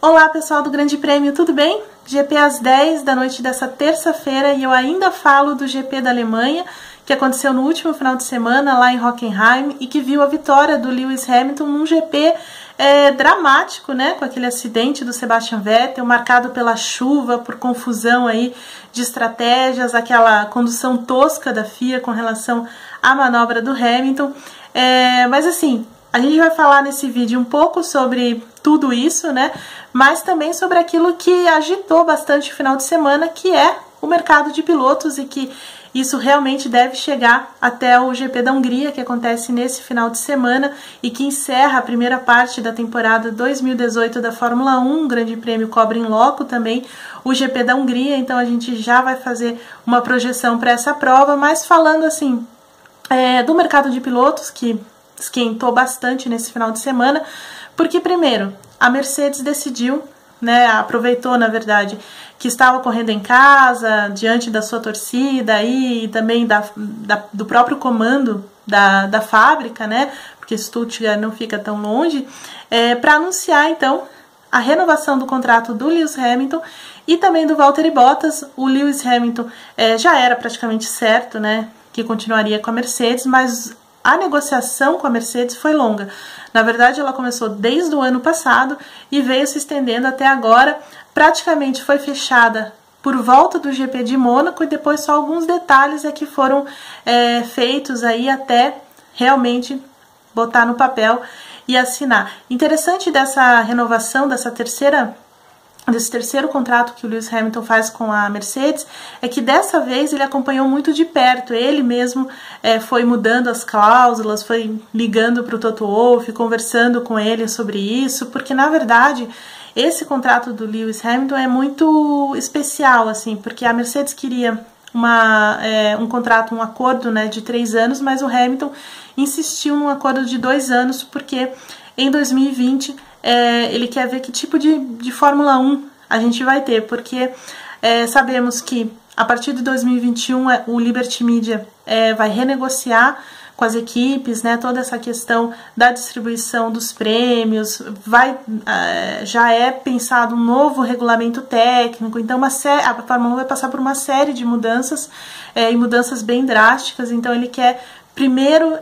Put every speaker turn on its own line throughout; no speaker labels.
Olá pessoal do Grande Prêmio, tudo bem? GP às 10 da noite dessa terça-feira e eu ainda falo do GP da Alemanha, que aconteceu no último final de semana lá em Hockenheim e que viu a vitória do Lewis Hamilton num GP dramático, né? Com aquele acidente do Sebastian Vettel, marcado pela chuva, por confusão aí de estratégias, aquela condução tosca da FIA com relação à manobra do Hamilton. Mas assim, a gente vai falar nesse vídeo um pouco sobre tudo isso, né? Mas também sobre aquilo que agitou bastante o final de semana, que é o mercado de pilotos e que isso realmente deve chegar até o GP da Hungria, que acontece nesse final de semana e que encerra a primeira parte da temporada 2018 da Fórmula 1, Grande Prêmio cobre em loco também o GP da Hungria, então a gente já vai fazer uma projeção para essa prova, mas falando assim do mercado de pilotos, que esquentou bastante nesse final de semana, porque primeiro, a Mercedes decidiu, né, aproveitou na verdade, que estava correndo em casa, diante da sua torcida e também do próprio comando da fábrica, né, porque Stuttgart não fica tão longe, para anunciar então a renovação do contrato do Lewis Hamilton e também do Valtteri Bottas. O Lewis Hamilton já era praticamente certo, né, que continuaria com a Mercedes, mas a negociação com a Mercedes foi longa. Na verdade, ela começou desde o ano passado e veio se estendendo até agora. Praticamente foi fechada por volta do GP de Mônaco e depois só alguns detalhes que foram feitos aí até realmente botar no papel e assinar. Interessante dessa renovação, desse terceiro contrato que o Lewis Hamilton faz com a Mercedes, é que dessa vez ele acompanhou muito de perto, ele mesmo foi mudando as cláusulas, foi ligando para o Toto Wolff, conversando com ele sobre isso, porque na verdade esse contrato do Lewis Hamilton é muito especial, assim, porque a Mercedes queria um contrato, um acordo, né, de 3 anos, mas o Hamilton insistiu num acordo de 2 anos, porque em 2020 ele quer ver que tipo de Fórmula 1 a gente vai ter, porque sabemos que a partir de 2021 o Liberty Media vai renegociar com as equipes, né, toda essa questão da distribuição dos prêmios, já é pensado um novo regulamento técnico, então a Fórmula 1 vai passar por uma série de mudanças, e mudanças bem drásticas, então ele quer primeiro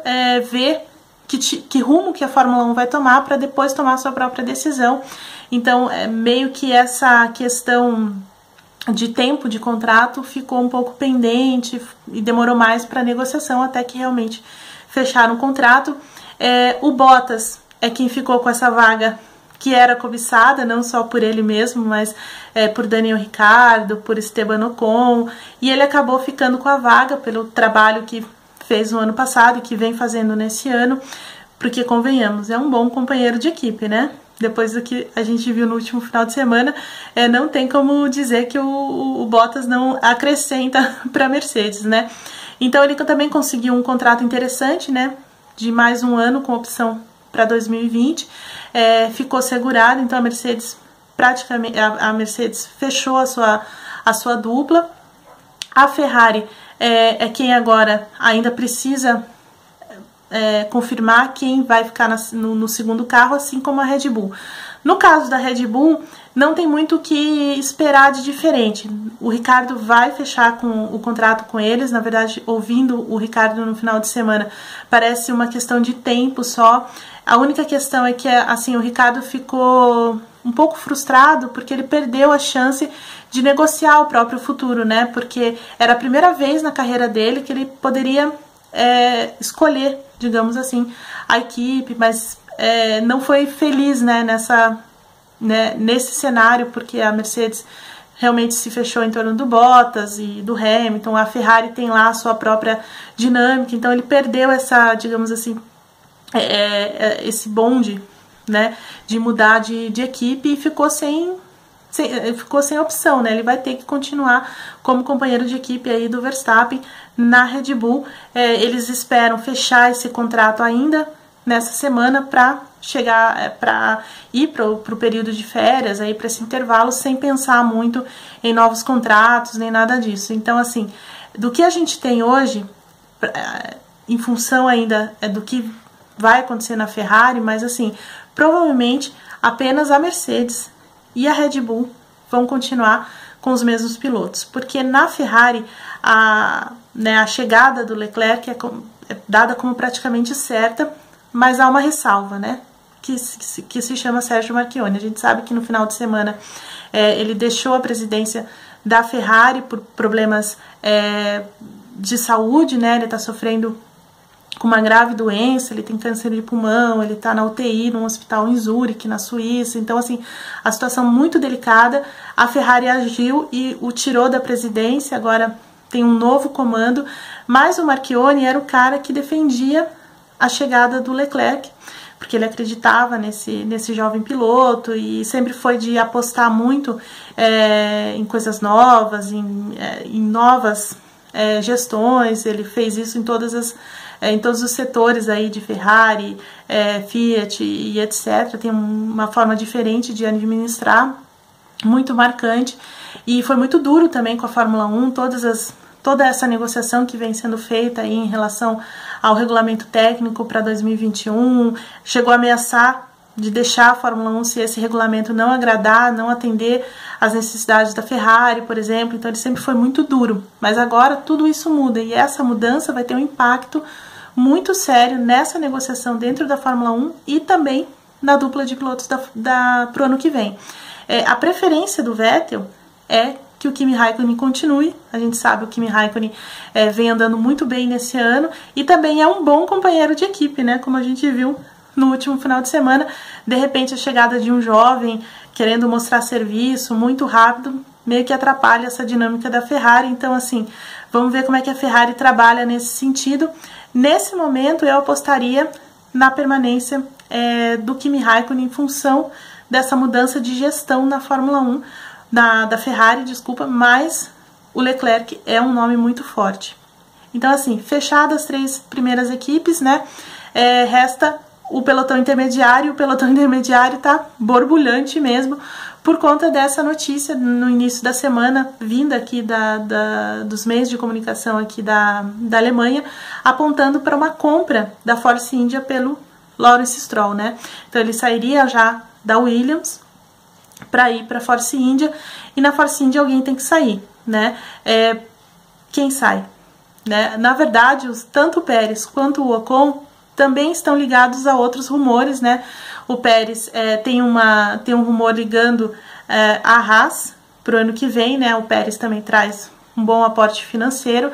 ver que rumo que a Fórmula 1 vai tomar para depois tomar a sua própria decisão. Então, meio que essa questão de tempo de contrato ficou um pouco pendente e demorou mais para a negociação até que realmente fecharam o contrato. O Bottas é quem ficou com essa vaga que era cobiçada, não só por ele mesmo, mas por Daniel Ricciardo, por Esteban Ocon, e ele acabou ficando com a vaga pelo trabalho que fez no ano passado e que vem fazendo nesse ano, porque convenhamos, é um bom companheiro de equipe, né? Depois do que a gente viu no último final de semana, não tem como dizer que o Bottas não acrescenta para a Mercedes, né? Então ele também conseguiu um contrato interessante, né? De mais um ano com opção para 2020, ficou segurado, então a Mercedes praticamente fechou a sua dupla. A Ferrari é quem agora ainda precisa confirmar quem vai ficar no segundo carro, assim como a Red Bull. No caso da Red Bull, não tem muito o que esperar de diferente. O Ricciardo vai fechar o contrato com eles, na verdade, ouvindo o Ricciardo no final de semana, parece uma questão de tempo só. A única questão é que assim, o Ricciardo ficou um pouco frustrado porque ele perdeu a chance de negociar o próprio futuro, né? Porque era a primeira vez na carreira dele que ele poderia escolher, digamos assim, a equipe, mas não foi feliz, né, nesse cenário, porque a Mercedes realmente se fechou em torno do Bottas e do Hamilton, a Ferrari tem lá a sua própria dinâmica, então ele perdeu essa, digamos assim, esse bonde, né, de mudar de equipe e ficou sem opção, né? Ele vai ter que continuar como companheiro de equipe aí do Verstappen na Red Bull. Eles esperam fechar esse contrato ainda nessa semana para para ir para o período de férias, aí para esse intervalo, sem pensar muito em novos contratos nem nada disso. Então, assim, do que a gente tem hoje, em função ainda do que vai acontecer na Ferrari, mas assim, provavelmente apenas a Mercedes e a Red Bull vão continuar com os mesmos pilotos, porque na Ferrari a chegada do Leclerc é dada como praticamente certa, mas há uma ressalva, né, que se chama Sergio Marchionne. A gente sabe que no final de semana ele deixou a presidência da Ferrari por problemas de saúde, né, ele está sofrendo com uma grave doença, ele tem câncer de pulmão, ele está na UTI, num hospital em Zurique, na Suíça. Então, assim, a situação muito delicada. A Ferrari agiu e o tirou da presidência, agora tem um novo comando, mas o Marchionne era o cara que defendia a chegada do Leclerc, porque ele acreditava nesse jovem piloto e sempre foi de apostar muito em coisas novas, em novas gestões. Ele fez isso em todos os setores aí de Ferrari, Fiat e etc. Tem uma forma diferente de administrar, muito marcante, e foi muito duro também com a Fórmula 1, toda essa negociação que vem sendo feita aí em relação ao regulamento técnico para 2021, chegou a ameaçar de deixar a Fórmula 1 se esse regulamento não agradar, não atender às necessidades da Ferrari, por exemplo. Então ele sempre foi muito duro, mas agora tudo isso muda, e essa mudança vai ter um impacto muito sério nessa negociação dentro da Fórmula 1 e também na dupla de pilotos pro ano que vem. A preferência do Vettel é que o Kimi Raikkonen continue. A gente sabe que o Kimi Raikkonen vem andando muito bem nesse ano e também é um bom companheiro de equipe, né? Como a gente viu no último final de semana, de repente a chegada de um jovem querendo mostrar serviço muito rápido meio que atrapalha essa dinâmica da Ferrari. Então, assim, vamos ver como é que a Ferrari trabalha nesse sentido. Nesse momento, eu apostaria na permanência do Kimi Raikkonen em função dessa mudança de gestão na Fórmula 1, da Ferrari, desculpa, mas o Leclerc é um nome muito forte. Então, assim, fechadas as 3 primeiras equipes, né, resta o pelotão intermediário. O pelotão intermediário tá borbulhante mesmo, por conta dessa notícia no início da semana, vinda aqui dos meios de comunicação aqui da Alemanha, apontando para uma compra da Force India pelo Lawrence Stroll, né? Então ele sairia já da Williams para ir para a Force India, e na Force India alguém tem que sair, né? Quem sai? Né? Na verdade, tanto o Pérez quanto o Ocon também estão ligados a outros rumores, né? O Pérez tem um rumor ligando a Haas para o ano que vem, né? O Pérez também traz um bom aporte financeiro,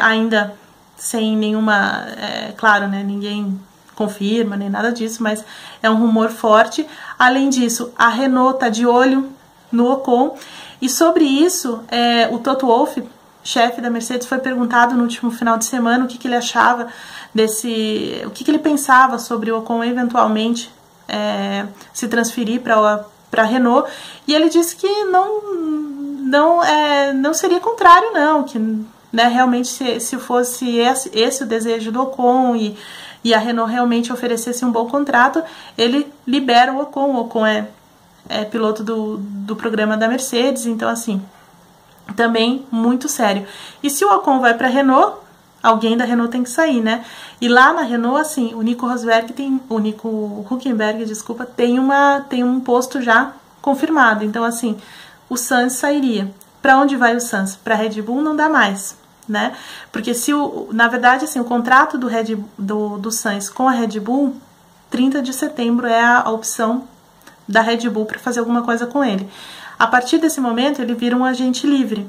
ainda sem nenhuma, claro, né? Ninguém confirma nem nada disso, mas é um rumor forte. Além disso, a Renault está de olho no Ocon, e sobre isso, o Toto Wolff, chefe da Mercedes, foi perguntado no último final de semana o que ele achava o que ele pensava sobre o Ocon eventualmente se transferir para a Renault, e ele disse que não seria contrário, não, que, né, realmente se fosse esse o desejo do Ocon e a Renault realmente oferecesse um bom contrato, ele libera o Ocon. O Ocon é piloto do programa da Mercedes, então, assim, também muito sério. E se o Ocon vai para a Renault, alguém da Renault tem que sair, né? E lá na Renault, assim, o Nico Hülkenberg, desculpa, tem um posto já confirmado. Então, assim, o Sainz sairia. Para onde vai o Sainz? Para a Red Bull não dá mais, né? Porque na verdade, assim, o contrato do Sainz com a Red Bull, 30 de setembro é a opção da Red Bull para fazer alguma coisa com ele. A partir desse momento, ele vira um agente livre.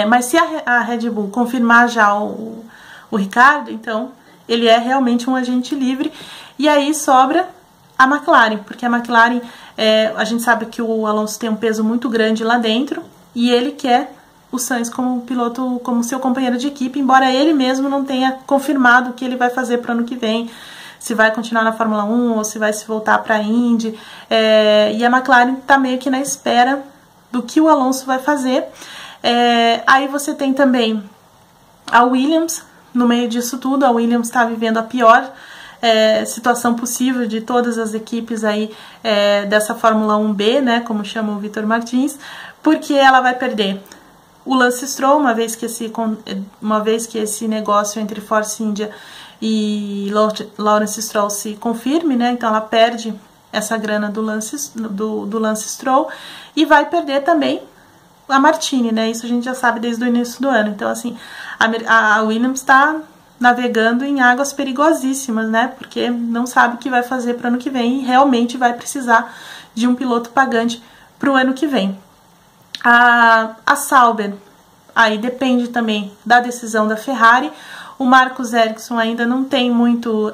Mas se a Red Bull confirmar já o Ricardo, então ele é realmente um agente livre, e aí sobra a McLaren, porque a McLaren, a gente sabe que o Alonso tem um peso muito grande lá dentro, e ele quer o Sainz como piloto, como seu companheiro de equipe, embora ele mesmo não tenha confirmado o que ele vai fazer para o ano que vem, se vai continuar na Fórmula 1 ou se vai se voltar para a Indy, e a McLaren está meio que na espera do que o Alonso vai fazer. Aí você tem também a Williams no meio disso tudo. A Williams está vivendo a pior situação possível de todas as equipes aí dessa Fórmula 1B, né, como chama o Vitor Martins, porque ela vai perder o Lance Stroll, uma vez que esse negócio entre Force India e Lawrence Stroll se confirme, né, então ela perde essa grana do Lance Stroll e vai perder também a Martini, né? Isso a gente já sabe desde o início do ano. Então, assim, a Williams está navegando em águas perigosíssimas, né? Porque não sabe o que vai fazer para o ano que vem e realmente vai precisar de um piloto pagante para o ano que vem. A Sauber, aí depende também da decisão da Ferrari. O Marcus Ericsson ainda não tem muito,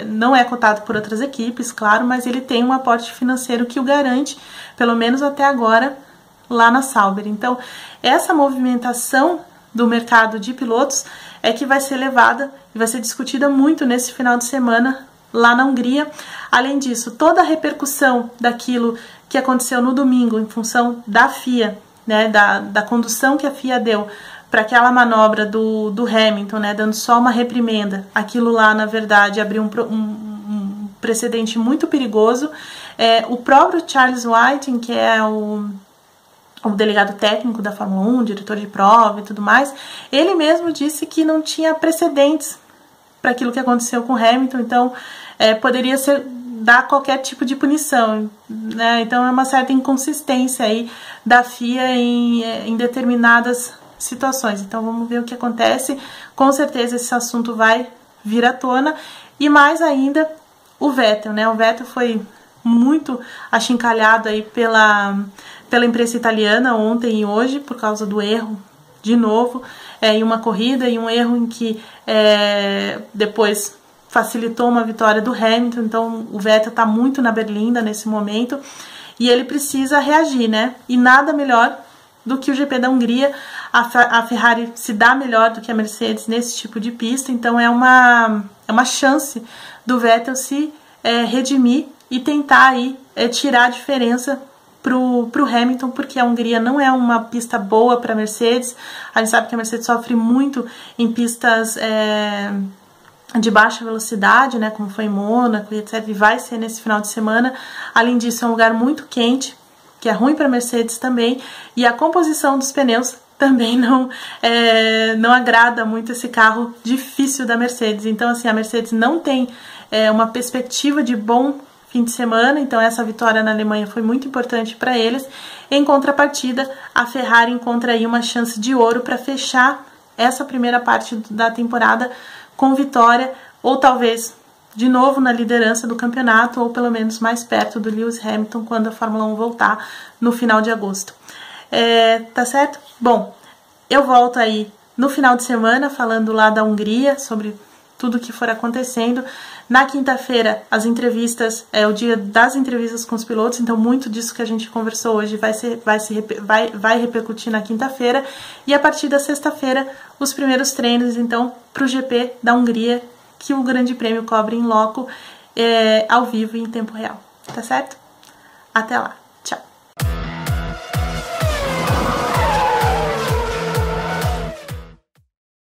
não é cotado por outras equipes, claro, mas ele tem um aporte financeiro que o garante, pelo menos até agora, lá na Sauber. Então, essa movimentação do mercado de pilotos é que vai ser levada e vai ser discutida muito nesse final de semana lá na Hungria. Além disso, toda a repercussão daquilo que aconteceu no domingo em função da FIA, né, da condução que a FIA deu para aquela manobra do Hamilton, né, dando só uma reprimenda. Aquilo lá, na verdade, abriu um precedente muito perigoso. O próprio Charles Whiting, que é o delegado técnico da Fórmula 1, diretor de prova e tudo mais, ele mesmo disse que não tinha precedentes para aquilo que aconteceu com Hamilton, então poderia dar qualquer tipo de punição, né? Então é uma certa inconsistência aí da FIA em determinadas situações. Então vamos ver o que acontece. Com certeza esse assunto vai vir à tona. E mais ainda o Vettel, né? O Vettel foi muito achincalhado aí pela imprensa italiana ontem e hoje por causa do erro, de novo, em uma corrida, e um erro em que depois facilitou uma vitória do Hamilton. Então o Vettel está muito na berlinda nesse momento e ele precisa reagir, né? E nada melhor do que o GP da Hungria. A Ferrari se dá melhor do que a Mercedes nesse tipo de pista, então é uma chance do Vettel se redimir e tentar aí tirar a diferença pro Hamilton, porque a Hungria não é uma pista boa para a Mercedes. A gente sabe que a Mercedes sofre muito em pistas de baixa velocidade, né, como foi em Mônaco e etc, e vai ser nesse final de semana. Além disso, é um lugar muito quente, que é ruim para a Mercedes também, e a composição dos pneus também não agrada muito esse carro difícil da Mercedes. Então, assim, a Mercedes não tem uma perspectiva de bom fim de semana, então essa vitória na Alemanha foi muito importante para eles. Em contrapartida, a Ferrari encontra aí uma chance de ouro para fechar essa primeira parte da temporada com vitória, ou talvez de novo na liderança do campeonato, ou pelo menos mais perto do Lewis Hamilton quando a Fórmula 1 voltar no final de agosto. Tá certo? Bom, eu volto aí no final de semana falando lá da Hungria, sobre tudo que for acontecendo. Na quinta-feira, as entrevistas, é o dia das entrevistas com os pilotos, então muito disso que a gente conversou hoje vai repercutir na quinta-feira. E a partir da sexta-feira, os primeiros treinos, então, para o GP da Hungria, que o Grande Prêmio cobre em loco, ao vivo e em tempo real. Tá certo? Até lá!